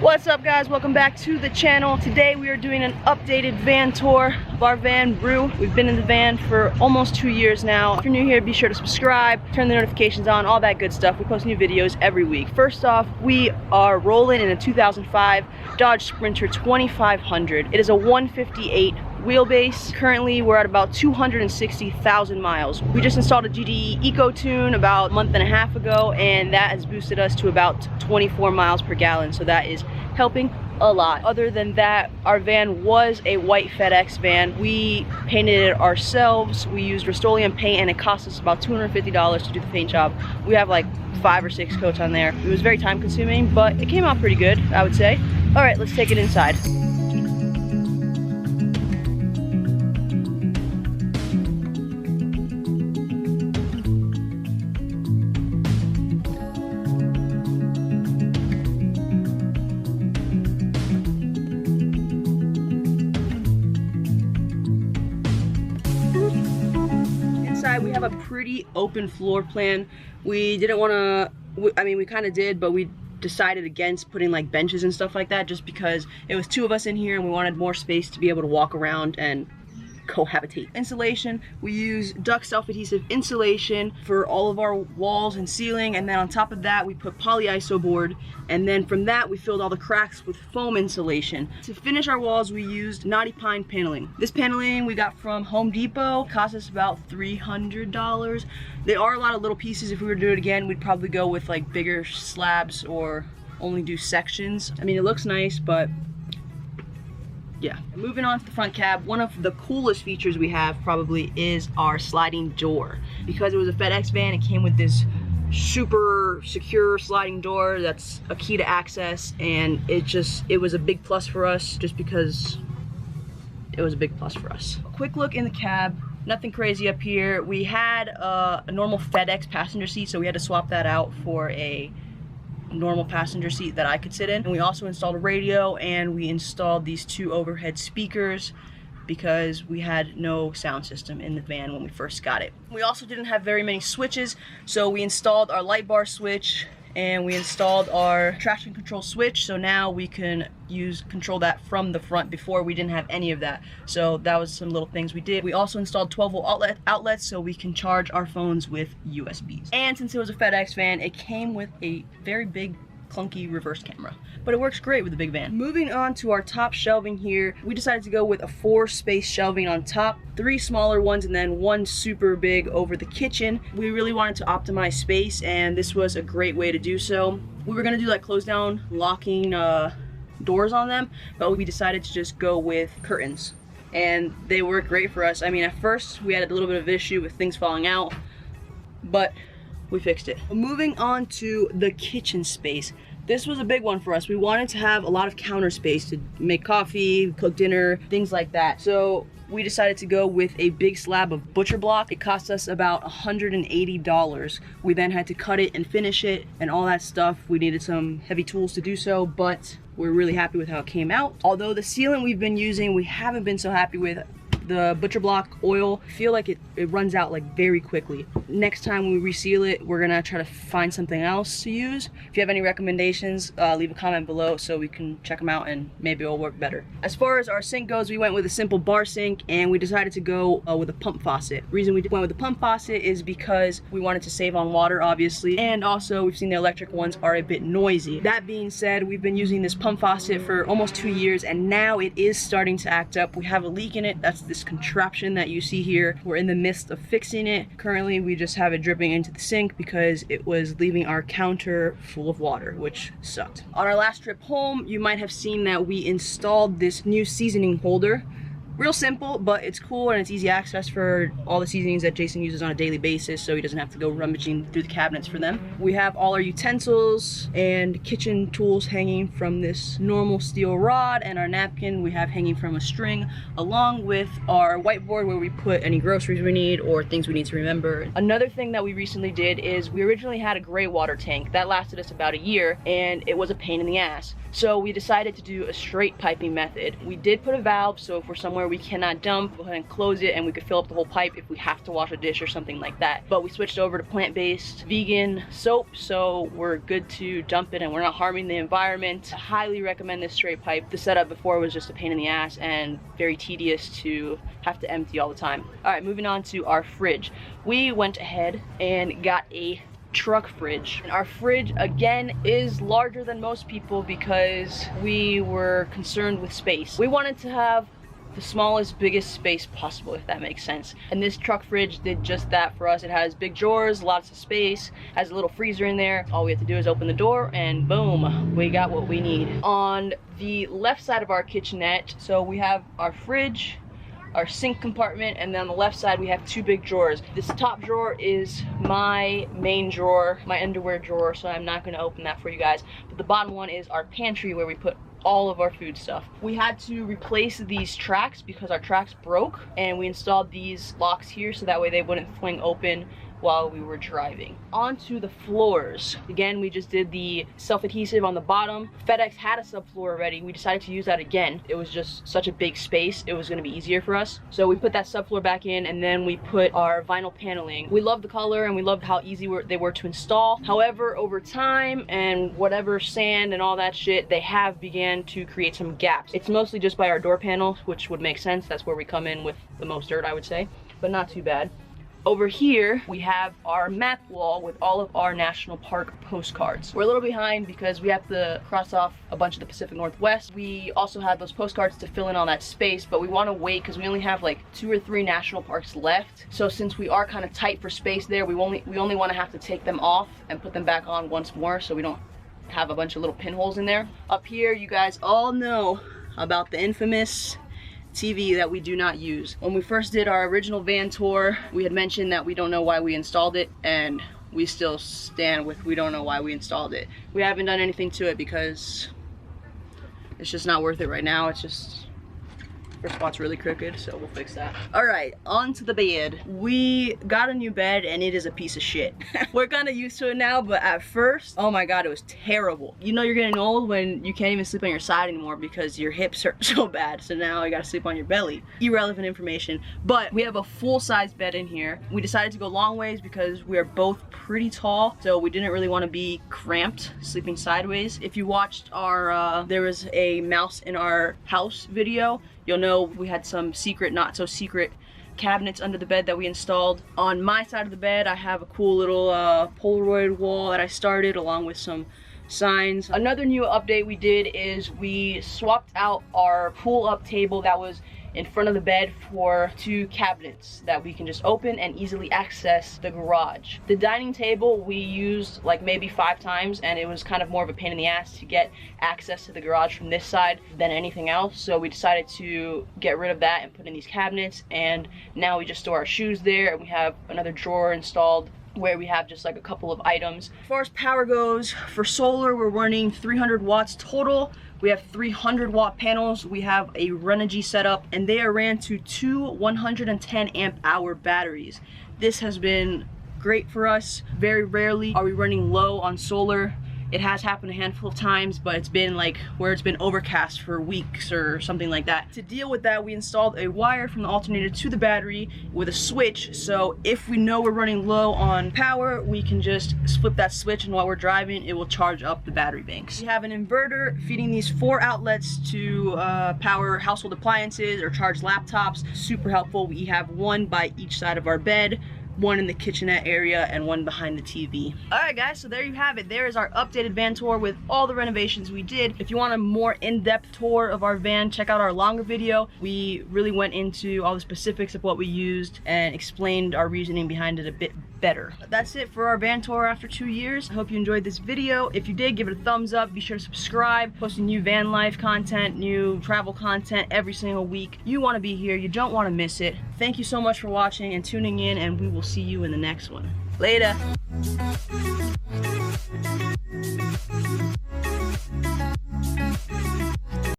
What's up, guys? Welcome back to the channel. Today we are doing an updated van tour of our van, Brew. We've been in the van for almost 2 years now. If you're new here, be sure to subscribe, turn the notifications on, all that good stuff. We post new videos every week. First off, we are rolling in a 2005 Dodge Sprinter 2500. It is a 158 wheelbase. Currently, we're at about 260,000 miles. We just installed a GDE EcoTune about a month and a half ago, and that has boosted us to about 24 miles per gallon, so that is helping a lot. Other than that, our van was a white FedEx van. We painted it ourselves. We used Rust-Oleum paint, and it cost us about $250 to do the paint job. We have like 5 or 6 coats on there. It was very time consuming, but it came out pretty good, I would say. All right, let's take it inside. We have a pretty open floor plan. We didn't want to, I mean, we kind of did, but we decided against putting like benches and stuff like that just because it was 2 of us in here and we wanted more space to be able to walk around and cohabitate. Insulation, we use duct self-adhesive insulation for all of our walls and ceiling, and then on top of that we put polyiso board, and then from that we filled all the cracks with foam insulation. To finish our walls, we used knotty pine paneling. This paneling we got from Home Depot, cost us about $300. There are a lot of little pieces. If we were to do it again, we'd probably go with like bigger slabs or only do sections. I mean, it looks nice, but yeah. Moving on to the front cab, one of the coolest features we have probably is our sliding door. Because it was a FedEx van, it came with this super secure sliding door that's a key to access, and it was a big plus for us just because it was a big plus for us. A quick look in the cab, nothing crazy up here. We had a normal FedEx passenger seat, so we had to swap that out for a normal passenger seat that I could sit in. And we also installed a radio, and we installed these 2 overhead speakers because we had no sound system in the van when we first got it. We also didn't have very many switches, so we installed our light bar switch and we installed our traction control switch, so now we can control that from the front. Before we didn't have any of that, so that was some little things we did. We also installed 12-volt outlets so we can charge our phones with USBs. And since it was a FedEx van, it came with a very big clunky reverse camera, but it works great with the big van. Moving on to our top shelving here, we decided to go with a 4-space shelving on top, 3 smaller ones, and then 1 super big over the kitchen. We really wanted to optimize space, and this was a great way to do so. We were gonna do like close down locking doors on them, but we decided to just go with curtains, and they work great for us. I mean, at first we had a little bit of issue with things falling out, but we fixed it. Moving on to the kitchen space. This was a big one for us. We wanted to have a lot of counter space to make coffee, cook dinner, things like that. So we decided to go with a big slab of butcher block. It cost us about $180. We then had to cut it and finish it and all that stuff. We needed some heavy tools to do so, but we're really happy with how it came out. Although the sealant we've been using, we haven't been so happy with. The butcher block oil, I feel like it runs out like very quickly. Next time we reseal it, we're gonna try to find something else to use. If you have any recommendations, leave a comment below so we can check them out and maybe it'll work better. As far as our sink goes, we went with a simple bar sink, and we decided to go with a pump faucet. The reason we went with the pump faucet is because we wanted to save on water, obviously, and also we've seen the electric ones are a bit noisy. That being said, we've been using this pump faucet for almost 2 years, and now it is starting to act up. We have a leak in it. That's this contraption that you see here. We're in the midst of fixing it. Currently, we just have it dripping into the sink because it was leaving our counter full of water, which sucked. On our last trip home, you might have seen that we installed this new seasoning holder. Real simple, but it's cool and it's easy access for all the seasonings that Jason uses on a daily basis, so he doesn't have to go rummaging through the cabinets for them. We have all our utensils and kitchen tools hanging from this normal steel rod, and our napkin we have hanging from a string, along with our whiteboard where we put any groceries we need or things we need to remember. Another thing that we recently did is we originally had a gray water tank that lasted us about a year, and it was a pain in the ass. So we decided to do a straight piping method. We did put a valve, so if we're somewhere we cannot dump, go ahead and close it and we could fill up the whole pipe if we have to wash a dish or something like that. But we switched over to plant-based vegan soap, so we're good to dump it and we're not harming the environment. I highly recommend this straight pipe. The setup before was just a pain in the ass and very tedious to have to empty all the time. All right, moving on to our fridge. We went ahead and got a truck fridge. And our fridge again is larger than most people because we were concerned with space. We wanted to have the smallest, biggest space possible, if that makes sense. And this truck fridge did just that for us. It has big drawers, lots of space, has a little freezer in there. All we have to do is open the door and boom, we got what we need. On the left side of our kitchenette, so we have our fridge, our sink compartment, and then on the left side we have two big drawers. This top drawer is my main drawer, my underwear drawer, so I'm not gonna open that for you guys. But the bottom one is our pantry where we put all of our food stuff. We had to replace these tracks because our tracks broke, and we installed these locks here so that way they wouldn't fling open while we were driving. Onto the floors. Again, we just did the self-adhesive on the bottom. FedEx had a subfloor already. We decided to use that again. It was just such a big space. It was gonna be easier for us. So we put that subfloor back in, and then we put our vinyl paneling. We loved the color and we loved how easy they were to install. However, over time and whatever sand and all that shit, they have began to create some gaps. It's mostly just by our door panels, which would make sense. That's where we come in with the most dirt, I would say, but not too bad. Over here, we have our map wall with all of our national park postcards. We're a little behind because we have to cross off a bunch of the Pacific Northwest. We also have those postcards to fill in all that space, but we want to wait because we only have like 2 or 3 national parks left. So since we are kind of tight for space there, we only want to have to take them off and put them back on once more so we don't have a bunch of little pinholes in there. Up here, you guys all know about the infamous TV that we do not use. When we first did our original van tour, we had mentioned that we don't know why we installed it, and we still stand with we don't know why we installed it. We haven't done anything to it because it's just not worth it right now. It's just, our spot's really crooked, so we'll fix that. All right, on to the bed. We got a new bed and it is a piece of shit. We're kind of used to it now, but at first, oh my god, it was terrible. You know you're getting old when you can't even sleep on your side anymore because your hips hurt so bad. So now I gotta sleep on your belly. Irrelevant information, but we have a full-size bed in here. We decided to go long ways because we are both pretty tall, so we didn't really want to be cramped sleeping sideways. If you watched our, there was a mouse in our house video, you'll know we had some secret, not so secret cabinets under the bed that we installed. On my side of the bed, I have a cool little Polaroid wall that I started along with some signs. Another new update we did is we swapped out our pull-up table that was in front of the bed for 2 cabinets that we can just open and easily access the garage. The dining table we used like maybe 5 times, and it was kind of more of a pain in the ass to get access to the garage from this side than anything else, so we decided to get rid of that and put in these cabinets, and now we just store our shoes there, and we have another drawer installed where we have just like a couple of items. As far as power goes, for solar we're running 300 watts total. We have 300 watt panels. We have a Renogy setup, and they are ran to 2 110 amp hour batteries. This has been great for us. Very rarely are we running low on solar. It has happened a handful of times, but it's been like where it's been overcast for weeks or something like that. To deal with that, we installed a wire from the alternator to the battery with a switch, so if we know we're running low on power, we can just flip that switch, and while we're driving, it will charge up the battery banks. We have an inverter feeding these 4 outlets to power household appliances or charge laptops. Super helpful. We have 1 by each side of our bed, 1 in the kitchenette area, and 1 behind the TV. Alright guys, so there you have it. There is our updated van tour with all the renovations we did. If you want a more in-depth tour of our van, check out our longer video. We really went into all the specifics of what we used and explained our reasoning behind it a bit better. That's it for our van tour after 2 years. I hope you enjoyed this video. If you did, give it a thumbs up. Be sure to subscribe. Posting new van life content, new travel content every single week. You want to be here. You don't want to miss it. Thank you so much for watching and tuning in, and we will see you in the next one. Later.